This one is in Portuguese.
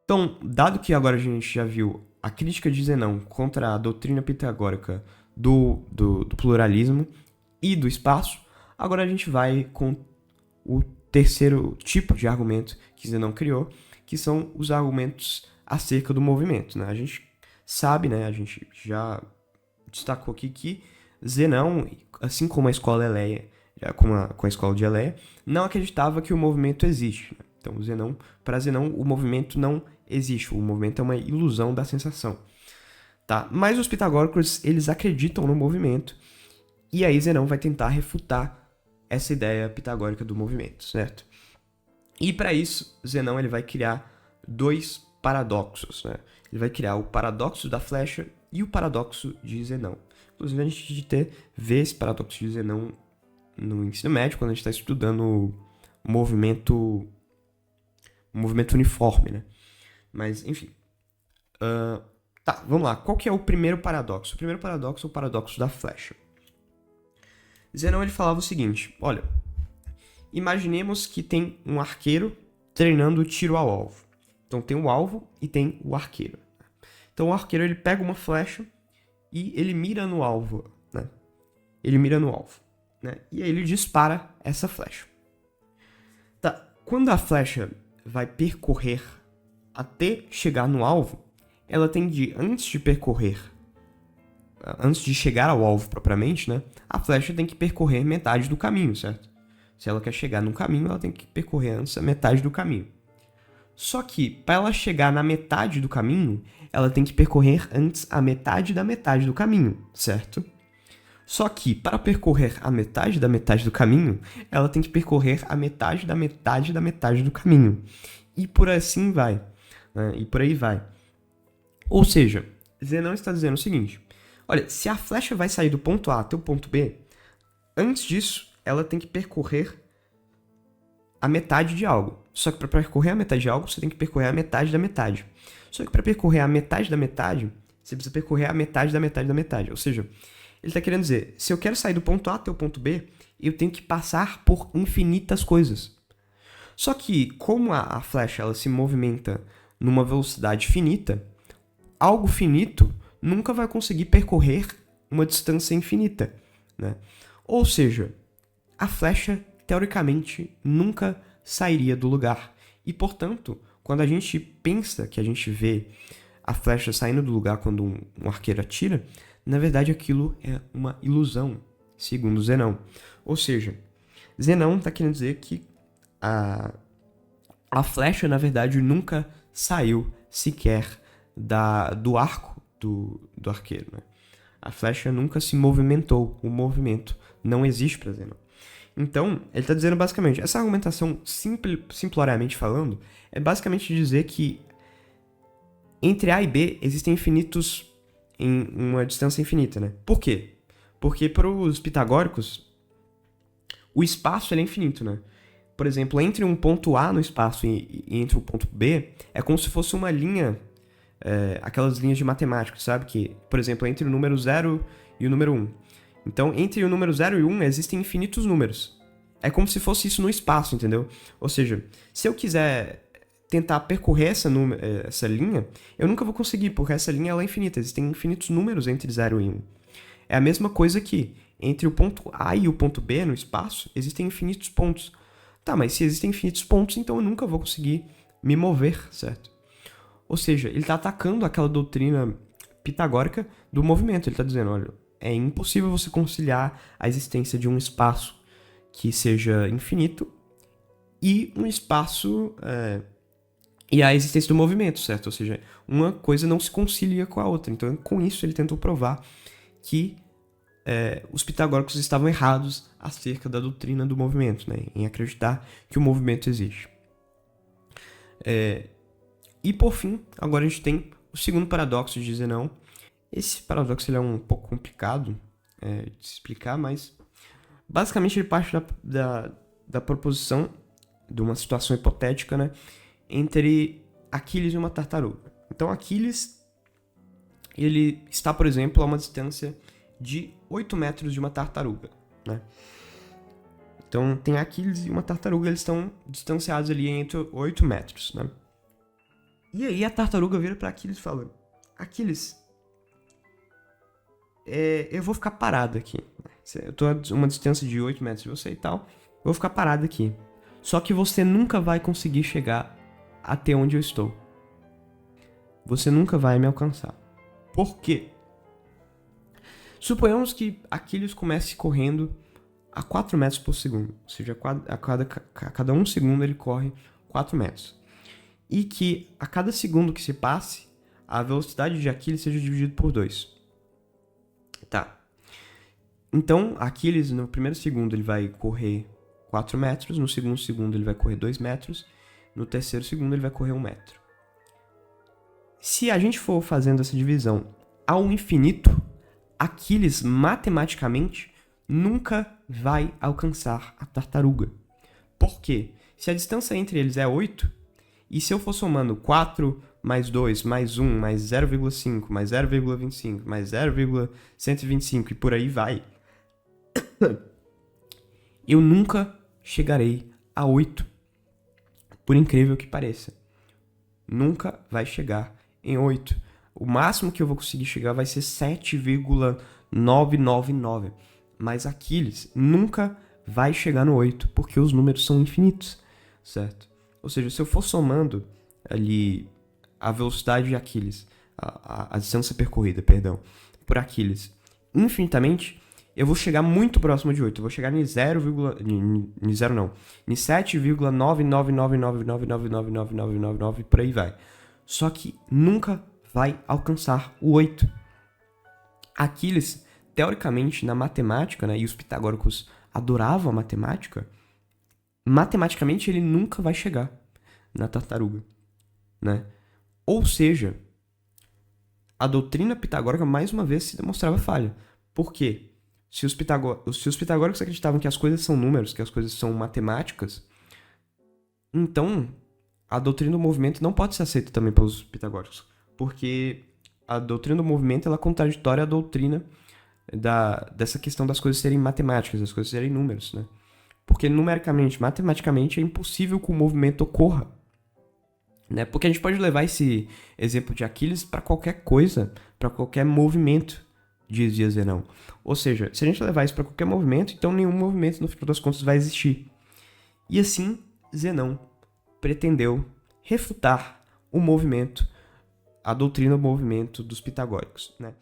Então, dado que agora a gente já viu a crítica de Zenão contra a doutrina pitagórica do pluralismo e do espaço, agora a gente vai com o terceiro tipo de argumento que Zenão criou, que são os argumentos acerca do movimento, né? A gente sabe, né, a gente já destacou aqui que Zenão, assim como a escola Eleia, com a escola de Eleia, não acreditava que o movimento existe. Né? Então, para Zenão, o movimento não existe. O movimento é uma ilusão da sensação. Tá? Mas os pitagóricos, eles acreditam no movimento, e aí Zenão vai tentar refutar essa ideia pitagórica do movimento, certo? E para isso, Zenão ele vai criar dois paradoxos, né? Ele vai criar o paradoxo da flecha e o paradoxo de Zenão. Inclusive, a gente vê esse paradoxo de Zenão no ensino médio, quando a gente está estudando o movimento uniforme, né? Mas, enfim. Tá, vamos lá. Qual que é o primeiro paradoxo? O primeiro paradoxo é o paradoxo da flecha. Zenão ele falava o seguinte, olha, imaginemos que tem um arqueiro treinando o tiro ao alvo. Então tem o alvo e tem o arqueiro. Então o arqueiro ele pega uma flecha e ele mira no alvo, né? Ele mira no alvo, né? E aí ele dispara essa flecha. Tá, quando a flecha vai percorrer até chegar no alvo, ela tem de, antes de chegar ao alvo propriamente, né? A flecha tem que percorrer metade do caminho, certo? Se ela quer chegar num caminho, ela tem que percorrer antes a metade do caminho. Só que, para ela chegar na metade do caminho, ela tem que percorrer antes a metade da metade do caminho, certo? Só que, para percorrer a metade da metade do caminho, ela tem que percorrer a metade da metade da metade do caminho. E por assim vai. Né? E por aí vai. Ou seja, Zenão está dizendo o seguinte, olha, se a flecha vai sair do ponto A até o ponto B, antes disso, ela tem que percorrer a metade de algo. Só que para percorrer a metade de algo, você tem que percorrer a metade da metade. Só que para percorrer a metade da metade, você precisa percorrer a metade da metade da metade. Ou seja, ele está querendo dizer, se eu quero sair do ponto A até o ponto B, eu tenho que passar por infinitas coisas. Só que, como a flecha ela se movimenta numa velocidade finita, algo finito nunca vai conseguir percorrer uma distância infinita, né? Ou seja, a flecha, teoricamente, nunca sairia do lugar. E, portanto, quando a gente pensa que a gente vê a flecha saindo do lugar quando um arqueiro atira, na verdade aquilo é uma ilusão, segundo Zenão. Ou seja, Zenão está querendo dizer que a flecha, na verdade, nunca saiu sequer do arco do arqueiro, né? A flecha nunca se movimentou, o movimento não existe para Zenão. Então, ele está dizendo basicamente, essa argumentação, simploriamente falando, é basicamente dizer que entre A e B existem infinitos em uma distância infinita, né? Por quê? Porque para os pitagóricos, o espaço ele é infinito, né? Por exemplo, entre um ponto A no espaço e entre o ponto B, é como se fosse uma linha, aquelas linhas de matemática, sabe? Que, por exemplo, entre o número 0 e o número 1. Então, entre o número 0 e 1 existem infinitos números. É como se fosse isso no espaço, entendeu? Ou seja, se eu quiser tentar percorrer essa linha, eu nunca vou conseguir, porque essa linha ela é infinita. Existem infinitos números entre 0 e 1. É a mesma coisa que entre o ponto A e o ponto B no espaço, existem infinitos pontos. Tá, mas se existem infinitos pontos, então eu nunca vou conseguir me mover, certo? Ou seja, ele está atacando aquela doutrina pitagórica do movimento. Ele está dizendo, olha, é impossível você conciliar a existência de um espaço que seja infinito e um espaço e a existência do movimento, certo? Ou seja, uma coisa não se concilia com a outra. Então, com isso, ele tentou provar que os pitagóricos estavam errados acerca da doutrina do movimento, né? Em acreditar que o movimento existe. E, por fim, agora a gente tem o segundo paradoxo de Zenão. Esse paradoxo ele é um pouco complicado de se explicar, mas basicamente ele parte da proposição de uma situação hipotética, né, entre Aquiles e uma tartaruga. Então, Aquiles ele está, por exemplo, a uma distância de 8 metros de uma tartaruga, né? Então, tem Aquiles e uma tartaruga, eles estão distanciados ali entre 8 metros, né? E aí a tartaruga vira pra Aquiles e fala: Aquiles, eu vou ficar parado aqui. Eu tô a uma distância de 8 metros de você e tal. Eu vou ficar parado aqui. Só que você nunca vai conseguir chegar até onde eu estou. Você nunca vai me alcançar. Por quê? Suponhamos que Aquiles comece correndo a 4 metros por segundo. Ou seja, a cada 1 segundo ele corre 4 metros. E que a cada segundo que se passe, a velocidade de Aquiles seja dividida por 2. Tá. Então, Aquiles, no primeiro segundo, ele vai correr 4 metros. No segundo segundo, ele vai correr 2 metros. No terceiro segundo, ele vai correr 1 metro. Se a gente for fazendo essa divisão ao infinito, Aquiles, matematicamente, nunca vai alcançar a tartaruga. Por quê? Se a distância entre eles é 8, e se eu for somando 4 mais 2, mais 1, mais 0,5, mais 0,25, mais 0,125 e por aí vai, eu nunca chegarei a 8. Por incrível que pareça. Nunca vai chegar em 8. O máximo que eu vou conseguir chegar vai ser 7,999. Mas Aquiles nunca vai chegar no 8, porque os números são infinitos, certo? Ou seja, se eu for somando ali a velocidade de Aquiles, a distância percorrida, perdão, por Aquiles, infinitamente, eu vou chegar muito próximo de 8. Eu vou chegar em 7,999999999 por aí vai. Só que nunca vai alcançar o 8. Aquiles, teoricamente, na matemática, né, e os pitagóricos adoravam a matemática, matematicamente ele nunca vai chegar na tartaruga, né? Ou seja, a doutrina pitagórica mais uma vez se demonstrava falha. Por quê? Se os pitagóricos acreditavam que as coisas são números, que as coisas são matemáticas, então a doutrina do movimento não pode ser aceita também pelos pitagóricos, porque a doutrina do movimento ela é contraditória à doutrina dessa questão das coisas serem matemáticas, das coisas serem números, né? Porque numericamente, matematicamente, é impossível que o movimento ocorra, né? Porque a gente pode levar esse exemplo de Aquiles para qualquer coisa, para qualquer movimento, dizia Zenão. Ou seja, se a gente levar isso para qualquer movimento, então nenhum movimento, no final das contas, vai existir. E assim, Zenão pretendeu refutar o movimento, a doutrina do movimento dos pitagóricos, né?